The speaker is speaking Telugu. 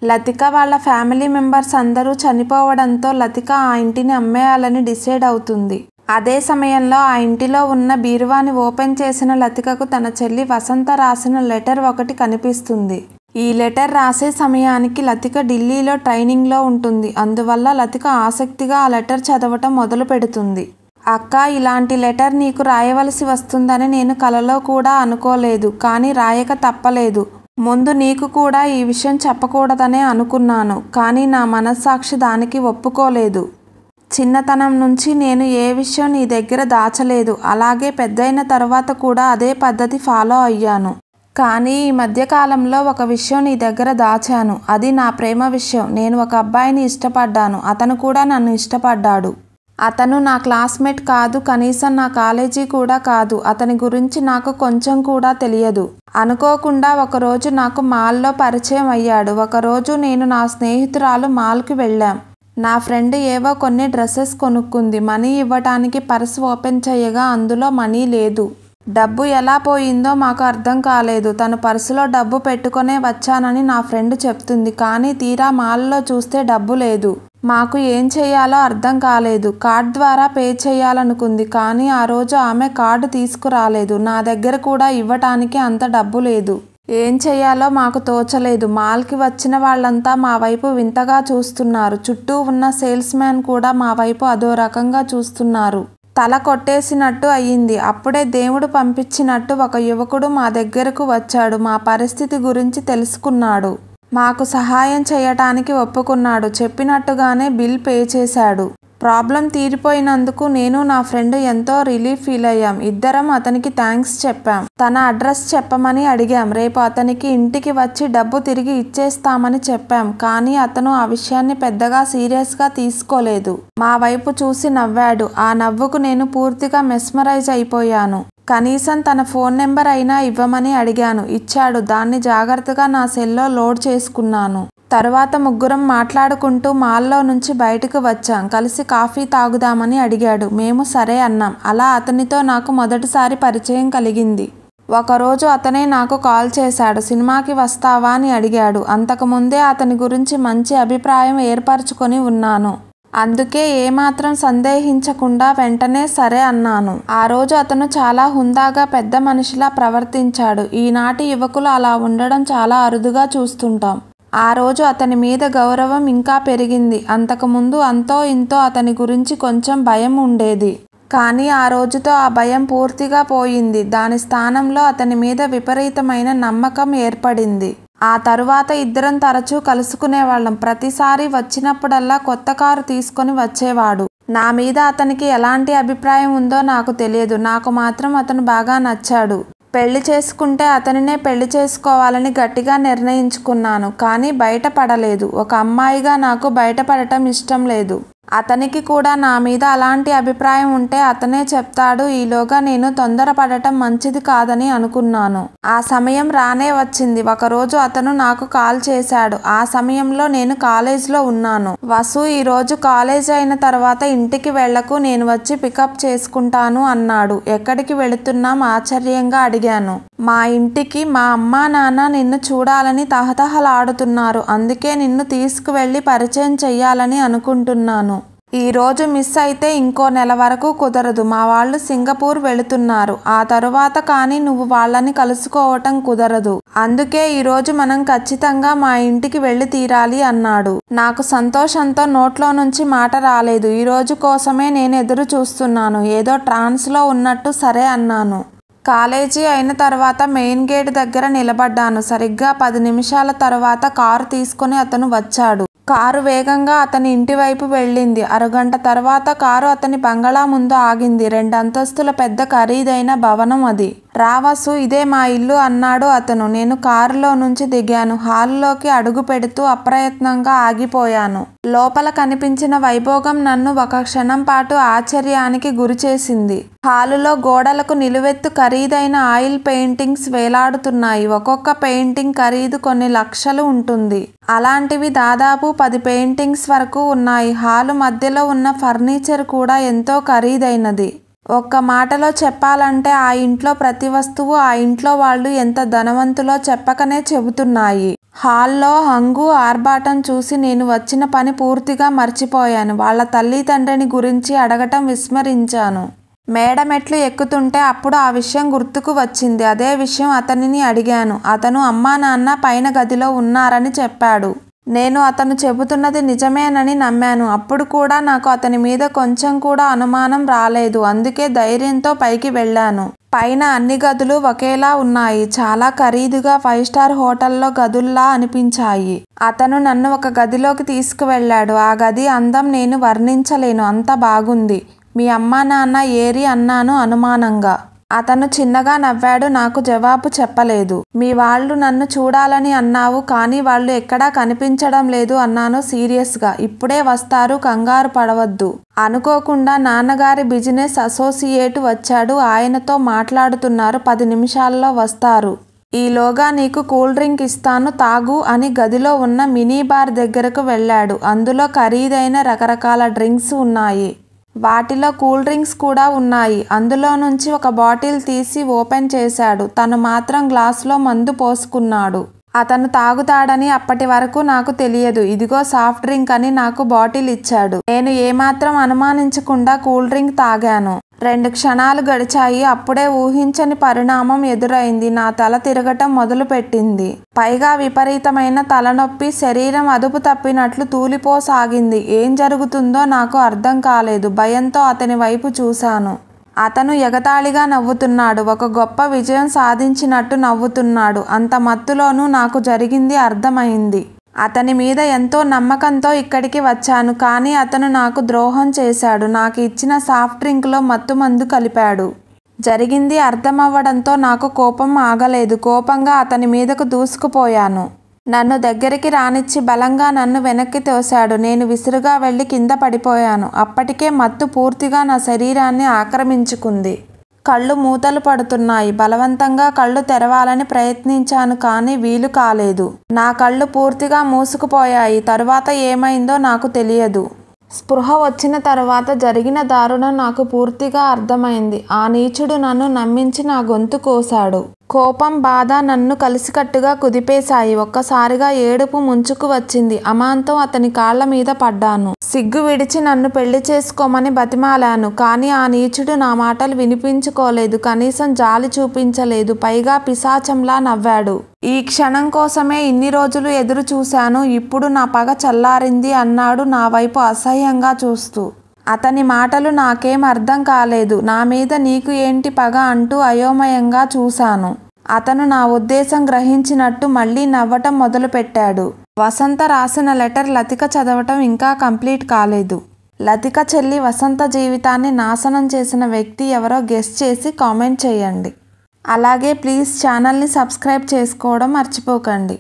లతిక వాళ్ళ ఫ్యామిలీ మెంబర్స్ అందరూ చనిపోవడంతో లతిక ఆ ఇంటిని అమ్మేయాలని డిసైడ్ అవుతుంది. అదే సమయంలో ఆ ఇంటిలో ఉన్న బీరువాని ఓపెన్ చేసిన లతికకు తన చెల్లి వసంత రాసిన లెటర్ ఒకటి కనిపిస్తుంది. ఈ లెటర్ రాసే సమయానికి లతిక ఢిల్లీలో ట్రైనింగ్లో ఉంటుంది. అందువల్ల లతిక ఆసక్తిగా ఆ లెటర్ చదవటం మొదలు పెడుతుంది. అక్క, ఇలాంటి లెటర్ నీకు రాయవలసి వస్తుందని నేను కలలో కూడా అనుకోలేదు. కానీ రాయక తప్పలేదు. ముందు నీకు కూడా ఈ విషయం చెప్పకూడదనే అనుకున్నాను. కానీ నా మనస్సాక్షి దానికి ఒప్పుకోలేదు. చిన్నతనం నుంచి నేను ఏ విషయం నీ దగ్గర దాచలేదు. అలాగే పెద్దయిన తర్వాత కూడా అదే పద్ధతి ఫాలో అయ్యాను. కానీ ఈ మధ్యకాలంలో ఒక విషయం నీ దగ్గర దాచాను. అది నా ప్రేమ విషయం. నేను ఒక అబ్బాయిని ఇష్టపడ్డాను. అతను కూడా నన్ను ఇష్టపడ్డాడు. అతను నా క్లాస్మేట్ కాదు, కనీసం నా కాలేజీ కూడా కాదు. అతని గురించి నాకు కొంచెం కూడా తెలియదు. అనుకోకుండా ఒకరోజు నాకు మాల్లో పరిచయం అయ్యాడు. ఒకరోజు నేను నా స్నేహితురాలు మాల్కి వెళ్ళాం. నా ఫ్రెండ్ ఏవో కొన్ని డ్రెస్సెస్ కొనుక్కుంది. మనీ ఇవ్వటానికి పర్స్ ఓపెన్ చేయగా అందులో మనీ లేదు. డబ్బు ఎలా పోయిందో మాకు అర్థం కాలేదు. తను పర్సులో డబ్బు పెట్టుకునే వచ్చానని నా ఫ్రెండ్ చెప్తుంది. కానీ తీరా మాల్లో చూస్తే డబ్బు లేదు. మాకు ఏం చేయాలో అర్థం కాలేదు. కార్డ్ ద్వారా పే చేయాలనుకుంది. కానీ ఆ రోజు ఆమె కార్డు తీసుకురాలేదు. నా దగ్గర కూడా ఇవ్వటానికి అంత డబ్బు లేదు. ఏం చేయాలో మాకు తోచలేదు. మాల్కి వచ్చిన వాళ్ళంతా మా వైపు వింతగా చూస్తున్నారు. చుట్టూ ఉన్న సేల్స్ మ్యాన్ కూడా మా వైపు అదో రకంగా చూస్తున్నారు. తల కొట్టేసినట్టు అయ్యింది. అప్పుడే దేవుడు పంపించినట్టు ఒక యువకుడు మా దగ్గరకు వచ్చాడు. మా పరిస్థితి గురించి తెలుసుకున్నాడు. మాకు సహాయం చేయటానికి ఒప్పుకున్నాడు. చెప్పినట్టుగానే బిల్ పే చేశాడు. ప్రాబ్లం తీరిపోయినందుకు నేను నా ఫ్రెండ్ ఎంతో రిలీఫ్ ఫీల్ అయ్యాం. ఇద్దరం అతనికి థ్యాంక్స్ చెప్పాం. తన అడ్రస్ చెప్పమని అడిగాం. రేపు అతనికి ఇంటికి వచ్చి డబ్బు తిరిగి ఇచ్చేస్తామని చెప్పాం. కానీ అతను ఆ విషయాన్ని పెద్దగా సీరియస్గా తీసుకోలేదు. మా వైపు చూసి నవ్వాడు. ఆ నవ్వుకు నేను పూర్తిగా మెస్మరైజ్ అయిపోయాను. కనీసం తన ఫోన్ నెంబర్ అయినా ఇవ్వమని అడిగాను. ఇచ్చాడు. దాన్ని జాగ్రత్తగా నా సెల్లో లోడ్ చేసుకున్నాను. తర్వాత ముగ్గురం మాట్లాడుకుంటూ మాల్లో నుంచి బయటకు వచ్చాం. కలిసి కాఫీ తాగుదామని అడిగాడు. మేము సరే అన్నాం. అలా అతనితో నాకు మొదటిసారి పరిచయం కలిగింది. ఒకరోజు అతనే నాకు కాల్ చేశాడు. సినిమాకి వస్తావా అని అడిగాడు. అంతకుముందే అతని గురించి మంచి అభిప్రాయం ఏర్పరచుకొని ఉన్నాను. అందుకే ఏమాత్రం సందేహించకుండా వెంటనే సరే అన్నాను. ఆ రోజు అతను చాలా హుందాగా పెద్ద మనిషిలా ప్రవర్తించాడు. ఈనాటి యువకులు అలా ఉండడం చాలా అరుదుగా చూస్తుంటాం. ఆ రోజు అతని మీద గౌరవం ఇంకా పెరిగింది. అంతకుముందు అంతో ఇంతో అతని గురించి కొంచెం భయం ఉండేది. కానీ ఆ రోజుతో ఆ భయం పూర్తిగా పోయింది. దాని స్థానంలో అతని మీద విపరీతమైన నమ్మకం ఏర్పడింది. ఆ తరువాత ఇద్దరం తరచూ కలుసుకునేవాళ్ళం. ప్రతిసారి వచ్చినప్పుడల్లా కొత్త కారు తీసుకొని వచ్చేవాడు. నా మీద అతనికి ఎలాంటి అభిప్రాయం ఉందో నాకు తెలియదు. నాకు మాత్రం అతను బాగా నచ్చాడు. పెళ్లి చేసుకుంటే అతనినే పెళ్లి చేసుకోవాలని గట్టిగా నిర్ణయించుకున్నాను. కానీ బయటపడలేదు. ఒక అమ్మాయిగా నాకు బయటపడటం ఇష్టం లేదు. అతనికి కూడా నా మీద అలాంటి అభిప్రాయం ఉంటే అతనే చెప్తాడు. ఈలోగా నేను తొందరపడటం మంచిది కాదని అనుకున్నాను. ఆ సమయం రానే వచ్చింది. ఒకరోజు అతను నాకు కాల్ చేశాడు. ఆ సమయంలో నేను కాలేజ్లో ఉన్నాను. వసు, ఈరోజు కాలేజ్ అయిన తర్వాత ఇంటికి వెళ్లకు, నేను వచ్చి పికప్ చేసుకుంటాను అన్నాడు. ఎక్కడికి వెళుతున్నాం ఆశ్చర్యంగా అడిగాను. మా ఇంటికి. మా అమ్మా నాన్న నిన్ను చూడాలని తహతహలాడుతున్నారు. అందుకే నిన్ను తీసుకువెళ్లి పరిచయం చెయ్యాలని అనుకుంటున్నాను. ఈ రోజు మిస్ అయితే ఇంకో నెల వరకు కుదరదు. మా వాళ్ళు సింగపూర్ వెళుతున్నారు. ఆ తరువాత కానీ నువ్వు వాళ్ళని కలుసుకోవటం కుదరదు. అందుకే ఈరోజు మనం ఖచ్చితంగా మా ఇంటికి వెళ్ళి తీరాలి అన్నాడు. నాకు సంతోషంతో నోట్లో నుంచి మాట రాలేదు. ఈ రోజు కోసమే నేను ఎదురు చూస్తున్నాను. ఏదో ట్రాన్స్లో ఉన్నట్టు సరే అన్నాను. కాలేజీ అయిన తర్వాత మెయిన్ గేట్ దగ్గర నిలబడ్డాను. సరిగ్గా 10 నిమిషాల తర్వాత కారు తీసుకుని అతను వచ్చాడు. కారు వేగంగా అతని ఇంటి వైపు వెళ్ళింది. అరగంట తర్వాత కారు అతని బంగళా ముందు ఆగింది. 2 అంతస్తుల పెద్ద ఖరీదైన భవనం అది. రావసు, ఇదే మా ఇల్లు అన్నాడు అతను. నేను కారులో నుంచి దిగాను. హాలులోకి అడుగు పెడుతూ అప్రయత్నంగా ఆగిపోయాను. లోపల కనిపించిన వైభోగం నన్ను ఒక క్షణం పాటు ఆశ్చర్యానికి గురిచేసింది. హాలులో గోడలకు నిలువెత్తు ఖరీదైన ఆయిల్ పెయింటింగ్స్ వేలాడుతున్నాయి. ఒక్కొక్క పెయింటింగ్ ఖరీదు కొన్ని లక్షలు ఉంటుంది. అలాంటివి దాదాపు 10 పెయింటింగ్స్ వరకు ఉన్నాయి. హాలు మధ్యలో ఉన్న ఫర్నిచర్ కూడా ఎంతో ఖరీదైనది. ఒక్క మాటలో చెప్పాలంటే ఆ ఇంట్లో ప్రతి వస్తువు ఆ ఇంట్లో వాళ్ళు ఎంత ధనవంతులో చెప్పకనే చెబుతున్నాయి. హాల్లో హంగు ఆర్భాటం చూసి నేను వచ్చిన పని పూర్తిగా మర్చిపోయాను. వాళ్ళ తల్లిదండ్రిని గురించి అడగటం విస్మరించాను. మేడ మెట్లు ఎక్కుతుంటే అప్పుడు ఆ విషయం గుర్తుకు వచ్చింది. అదే విషయం అతనిని అడిగాను. అతను అమ్మా నాన్న పైన గదిలో ఉన్నారని చెప్పాడు. నేను అతను చెబుతున్నది నిజమేనని నమ్మాను. అప్పుడు కూడా నాకు అతని మీద కొంచెం కూడా అనుమానం రాలేదు. అందుకే ధైర్యంతో పైకి వెళ్ళాను. పైన అన్ని గదులు ఒకేలా ఉన్నాయి. చాలా ఖరీదుగా 5 స్టార్ హోటల్లో గదుల్లా అనిపించాయి. అతను నన్ను ఒక గదిలోకి తీసుకువెళ్ళాడు. ఆ గది అందం నేను వర్ణించలేను, అంత బాగుంది. మీ అమ్మా నాన్న ఏరి అన్నాను అనుమానంగా. అతను చిన్నగా నవ్వాడు. నాకు జవాబు చెప్పలేదు. మీ వాళ్ళు నన్ను చూడాలని అన్నావు, కానీ వాళ్ళు ఎక్కడా కనిపించడం లేదు అన్నాను సీరియస్గా. ఇప్పుడే వస్తారు, కంగారు పడవద్దు. అనుకోకుండా నాన్నగారి బిజినెస్ అసోసియేట్ వచ్చాడు. ఆయనతో మాట్లాడుతున్నారు. 10 నిమిషాల్లో వస్తారు. ఈలోగా నీకు కూల్ డ్రింక్ ఇస్తాను, తాగు అని గదిలో ఉన్న మినీ బార్ దగ్గరకు వెళ్ళాడు. అందులో ఖరీదైన రకరకాల డ్రింక్స్ ఉన్నాయి. వాటిలో కూల్ డ్రింక్స్ కూడా ఉన్నాయి. అందులో నుంచి ఒక బాటిల్ తీసి ఓపెన్ చేశాడు. తను మాత్రం గ్లాసులో మందు పోసుకున్నాడు. అతను తాగుతాడని అప్పటి వరకు నాకు తెలియదు. ఇదిగో సాఫ్ట్ డ్రింక్ అని నాకు బాటిల్ ఇచ్చాడు. నేను ఏమాత్రం అనుమానించకుండా కూల్ డ్రింక్ తాగాను. 2 క్షణాలు గడిచాయి. అప్పుడే ఊహించని పరిణామం ఎదురైంది. నా తల తిరగటం మొదలుపెట్టింది. పైగా విపరీతమైన తలనొప్పి. శరీరం అదుపు తప్పినట్లు తూలిపోసాగింది. ఏం జరుగుతుందో నాకు అర్థం కాలేదు. భయంతో అతని వైపు చూశాను. అతను ఎగతాళిగా నవ్వుతున్నాడు. ఒక గొప్ప విజయం సాధించినట్టు నవ్వుతున్నాడు. అంత మత్తులోనూ నాకు జరిగింది అర్థమైంది. అతని మీద ఎంతో నమ్మకంతో ఇక్కడికి వచ్చాను, కానీ అతను నాకు ద్రోహం చేశాడు. నాకు ఇచ్చిన సాఫ్ట్ డ్రింక్లో మత్తుమందు కలిపాడు. జరిగింది అర్థమవ్వడంతో నాకు కోపం ఆగలేదు. కోపంగా అతని మీదకు దూసుకుపోయాను. నన్ను దగ్గరికి రానిచ్చి బలంగా నన్ను వెనక్కి తోశాడు. నేను విసురుగా వెళ్ళి కింద పడిపోయాను. అప్పటికే మత్తు పూర్తిగా నా శరీరాన్ని ఆక్రమించుకుంది. కళ్ళు మూతలు పడుతున్నాయి. బలవంతంగా కళ్ళు తెరవాలని ప్రయత్నించాను, కానీ వీలు కాలేదు. నా కళ్ళు పూర్తిగా మూసుకుపోయాయి. తరువాత ఏమైందో నాకు తెలియదు. స్పృహ వచ్చిన తరువాత జరిగిన దారుణం నాకు పూర్తిగా అర్థమైంది. ఆ నీచుడు నన్ను నమ్మించి నా గొంతు కోశాడు. కోపం, బాధ నన్ను కలిసికట్టుగా కుదిపేశాయి. ఒక్కసారిగా ఏడుపు ముంచుకు వచ్చింది. అమాంతం అతని కాళ్ల మీద పడ్డాను. సిగ్గు విడిచి నన్ను పెళ్లి చేసుకోమని బతిమాలాను. కానీ ఆ నీచుడు నా మాటలు వినిపించుకోలేదు. కనీసం జాలి చూపించలేదు. పైగా పిశాచంలా నవ్వాడు. ఈ క్షణం కోసమే ఇన్ని రోజులు ఎదురు చూశాను. ఇప్పుడు నా పగ చల్లారింది అన్నాడు నా వైపు అసహ్యంగా చూస్తూ. అతని మాటలు నాకేం అర్థం కాలేదు. నా మీద నీకు ఏంటి పగ అంటూ అయోమయంగా చూశాను. అతను నా ఉద్దేశం గ్రహించినట్టు మళ్ళీ నవ్వటం మొదలుపెట్టాడు. వసంత రాసిన లెటర్ లతిక చదవటం ఇంకా కంప్లీట్ కాలేదు. లతిక చెల్లి వసంత జీవితాన్ని నాశనం చేసిన వ్యక్తి ఎవరో గెస్ చేసి కామెంట్ చేయండి. అలాగే ప్లీజ్ ఛానల్ని సబ్స్క్రైబ్ చేసుకోవడం మర్చిపోకండి.